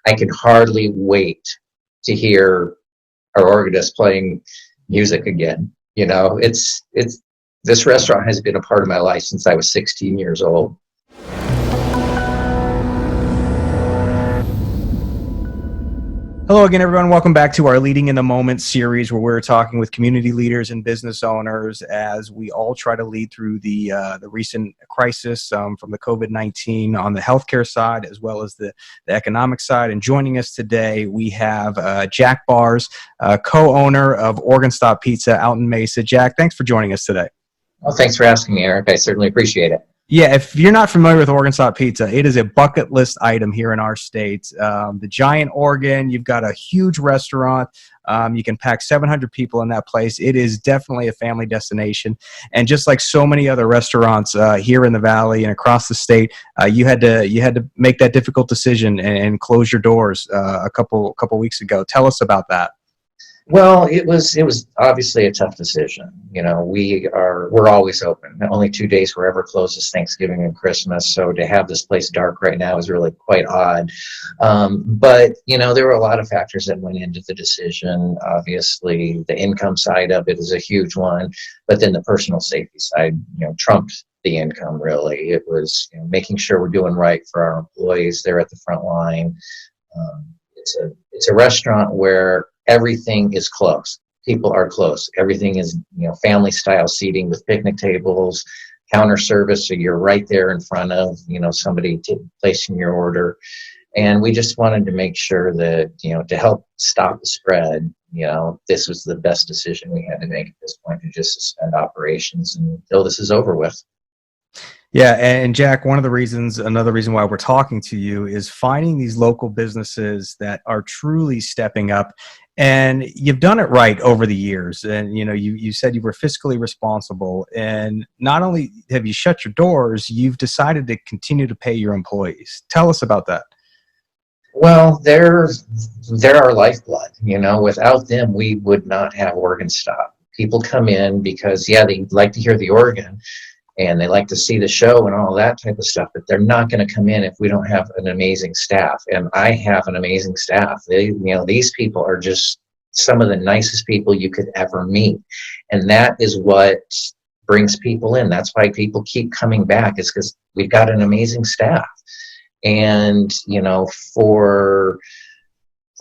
I can hardly wait to hear our organist playing music again. This restaurant has been a part of my life since I was 16 years old. Hello again, everyone. Welcome back to our Leading in the Moment series, where we're talking with community leaders and business owners as we all try to lead through the recent crisis from the COVID-19 on the healthcare side, as well as the economic side. And joining us today, we have Jack Barz, co-owner of Organ Stop Pizza out in Mesa. Jack, thanks for joining us today. Well, thanks for asking me, Eric. I certainly appreciate it. Yeah, if you're not familiar with Organ Stop Pizza, it is a bucket list item here in our state. The giant organ, you've got a huge restaurant. You can pack 700 people in that place. It is definitely a family destination. And just like so many other restaurants here in the Valley and across the state, you had to make that difficult decision and close your doors a couple weeks ago. Tell us about that. Well, it was obviously a tough decision. We're always open. Only 2 days we're ever closed is Thanksgiving and Christmas. So to have this place dark right now is really quite odd. But there were a lot of factors that went into the decision. Obviously, the income side of it is a huge one, but then the personal safety side, trumped the income. Really, it was making sure we're doing right for our employees. They're at the front line. It's a restaurant where everything is close. People are close. Everything is, family style seating with picnic tables, counter service. So you're right there in front of, somebody placing your order. And we just wanted to make sure that, to help stop the spread, this was the best decision we had to make at this point, to just suspend operations until this is over with. Yeah, and Jack, another reason why we're talking to you is finding these local businesses that are truly stepping up. And you've done it right over the years. And, you said you were fiscally responsible. And not only have you shut your doors, you've decided to continue to pay your employees. Tell us about that. Well, they're our lifeblood. Without them, we would not have Organ Stop. People come in because, they like to hear the organ, and they like to see the show and all that type of stuff, but they're not going to come in if we don't have an amazing staff. And I have an amazing staff. These people are just some of the nicest people you could ever meet. And that is what brings people in. That's why people keep coming back, is because we've got an amazing staff. And, for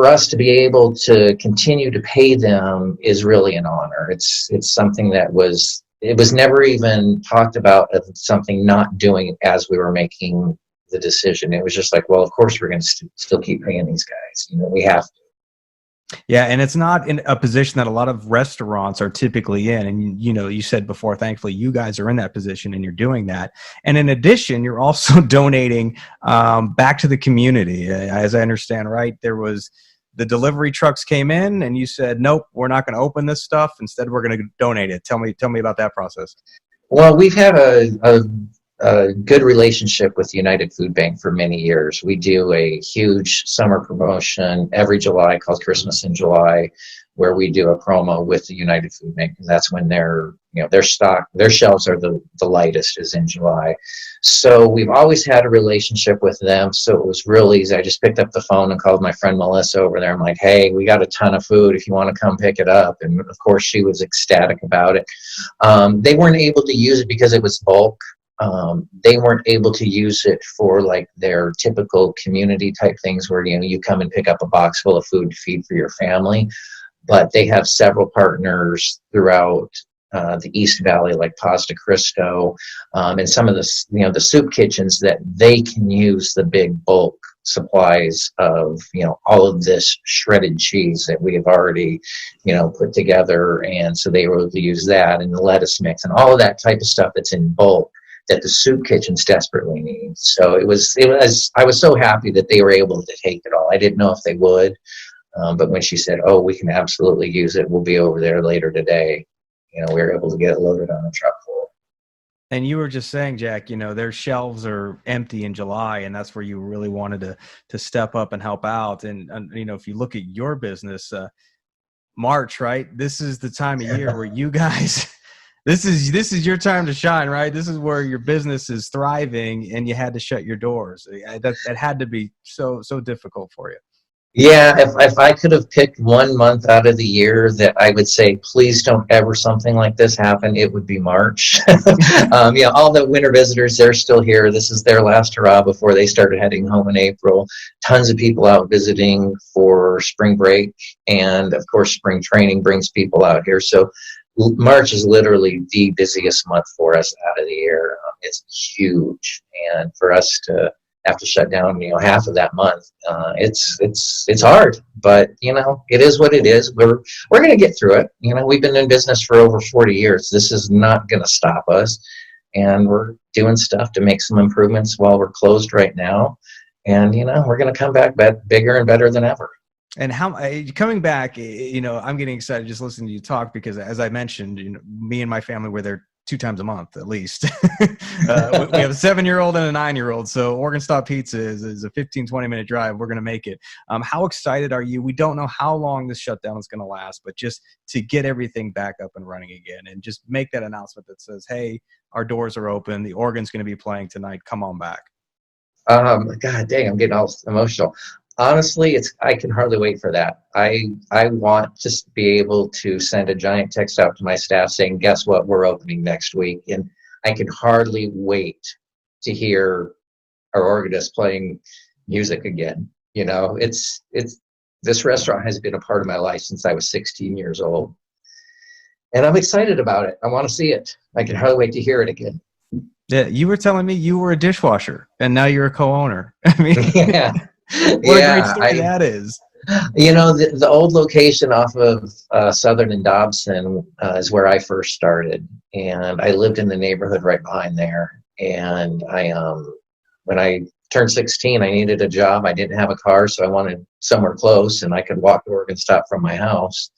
us to be able to continue to pay them is really an honor. It's something that was never even talked about as something not doing as we were making the decision. It was just like, well, of course we're going to still keep paying these guys. We have to. Yeah, and it's not in a position that a lot of restaurants are typically in. And, you said before, thankfully, you guys are in that position and you're doing that. And in addition, you're also donating back to the community. As I understand, right, there was the delivery trucks came in and you said, nope, we're not going to open this stuff. Instead, we're going to donate it. Tell me about that process. Well, we've had a good relationship with United Food Bank for many years. We do a huge summer promotion every July called Christmas in July, where we do a promo with the United Food Bank. And that's when their shelves are the lightest, is in July. So we've always had a relationship with them. So it was real easy. I just picked up the phone and called my friend Melissa over there. I'm like, hey, we got a ton of food if you want to come pick it up. And of course she was ecstatic about it. They weren't able to use it because it was bulk. They weren't able to use it for like their typical community type things where, you come and pick up a box full of food to feed for your family. But they have several partners throughout the East Valley, like Pasta Cristo, and some of the, the soup kitchens that they can use the big bulk supplies of, all of this shredded cheese that we have already, put together. And so they were able to use that, and the lettuce mix and all of that type of stuff that's in bulk that the soup kitchens desperately need. So I was so happy that they were able to take it all. I didn't know if they would. But when she said, oh, we can absolutely use it, we'll be over there later today, we were able to get it loaded on the truck full. And you were just saying, Jack, their shelves are empty in July, and that's where you really wanted to step up and help out. And if you look at your business, March, right? This is the time of year where you guys This is your time to shine, right? This is where your business is thriving, and you had to shut your doors. That had to be so difficult for you. Yeah, if I could have picked 1 month out of the year that I would say, please don't ever something like this happen, it would be March. Yeah, all the winter visitors, they're still here. This is their last hurrah before they started heading home in April. Tons of people out visiting for spring break, and of course, spring training brings people out here. So March is literally the busiest month for us out of the year. It's huge, and for us to have to shut down, half of that month. It's hard, but it is what it is. We're going to get through it. We've been in business for over 40 years. This is not going to stop us, and we're doing stuff to make some improvements while we're closed right now. And we're going to come back bigger and better than ever. And how coming back, I'm getting excited just listening to you talk because, as I mentioned, me and my family were there 2 times a month at least. We have a 7-year-old and a 9-year-old. So Oregon Stop Pizza is a 15-20 minute drive. We're going to make it. How excited are you? We don't know how long this shutdown is going to last, but just to get everything back up and running again and just make that announcement that says, hey, our doors are open. The Oregon's going to be playing tonight. Come on back. God dang, I'm getting all emotional. Honestly, I can hardly wait for that. I want to be able to send a giant text out to my staff saying, guess what, we're opening next week. And I can hardly wait to hear our organist playing music again. It's this restaurant has been a part of my life since I was 16 years old. And I'm excited about it. I want to see it. I can hardly wait to hear it again. Yeah, you were telling me you were a dishwasher and now you're a co-owner. I mean, yeah. What a great story that is. The old location off of Southern and Dobson is where I first started, and I lived in the neighborhood right behind there. And when I turned 16, I needed a job. I didn't have a car, so I wanted somewhere close, and I could walk to Oregon Stop from my house.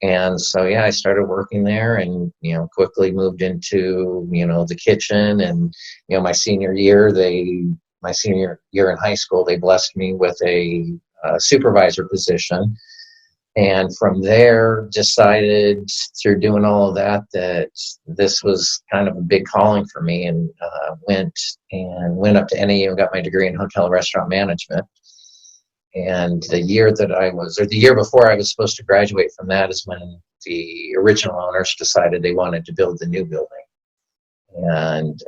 And so, I started working there, and quickly moved into the kitchen. And my senior year in high school, they blessed me with a supervisor position. And from there, decided through doing all of that this was kind of a big calling for me, and went up to NAU and got my degree in hotel restaurant management. And the year before I was supposed to graduate from that is when the original owners decided they wanted to build the new building. And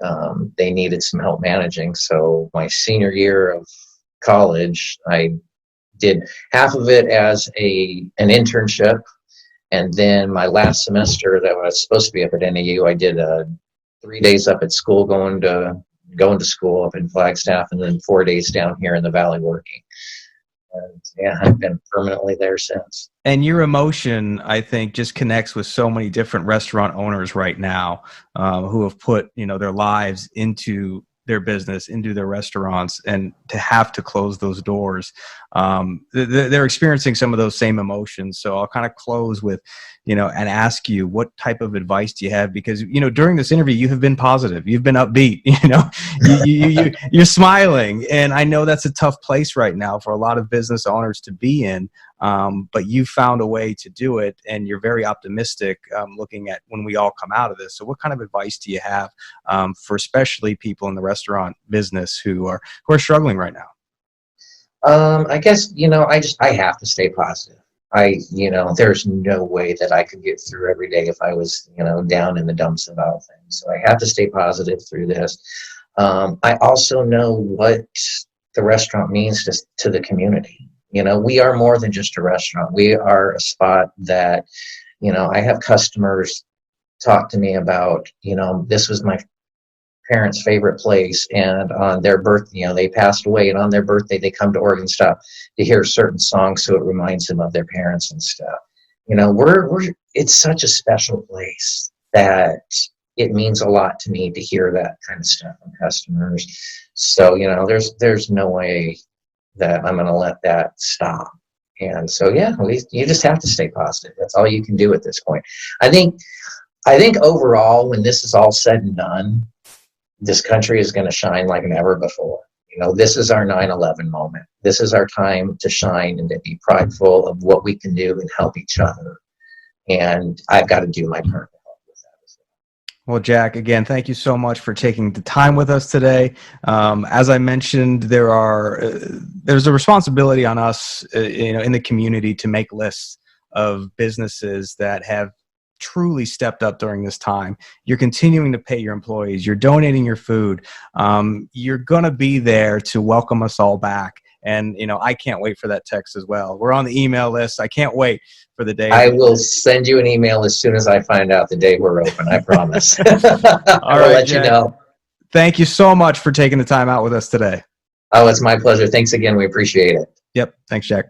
they needed some help managing. So my senior year of college, I did half of it as an internship, and then my last semester that I was supposed to be up at NAU, I did 3 days up at school, going to school up in Flagstaff, and then 4 days down here in the Valley working. And I've been permanently there since. And your emotion, I think, just connects with so many different restaurant owners right now who have put, their lives into their business, into their restaurants, and to have to close those doors. They're experiencing some of those same emotions. So I'll kind of close with, and ask you, what type of advice do you have? Because, during this interview, you have been positive, you've been upbeat, you're smiling. And I know that's a tough place right now for a lot of business owners to be in. But you found a way to do it, and you're very optimistic looking at when we all come out of this. So what kind of advice do you have for especially people in the restaurant business who are struggling right now? I guess, I have to stay positive. There's no way that I could get through every day if I was, down in the dumps about things. So I have to stay positive through this. I also know what the restaurant means to the community. We are more than just a restaurant. We are a spot that, I have customers talk to me about, this was my parents' favorite place, and on their birthday, they passed away, and on their birthday, they come to Oregon Stop to hear certain songs, so it reminds them of their parents and stuff. It's such a special place that it means a lot to me to hear that kind of stuff from customers. So, there's no way that I'm going to let that stop. And so, you just have to stay positive. That's all you can do at this point. I think overall, when this is all said and done, this country is going to shine like never before. This is our 9/11 moment. This is our time to shine and to be prideful of what we can do and help each other. And I've got to do my part to help with that as well. Well, Jack, again, thank you so much for taking the time with us today. As I mentioned, there's a responsibility on us, in the community to make lists of businesses that have truly stepped up during this time. You're continuing to pay your employees. You're donating your food. You're going to be there to welcome us all back. And, I can't wait for that text as well. We're on the email list. I can't wait for the day. I will send you an email as soon as I find out the day we're open. I promise. I All will right, let you Jack. know. Thank you so much for taking the time out with us today. Oh, it's my pleasure. Thanks again. We appreciate it. Yep. Thanks, Jack.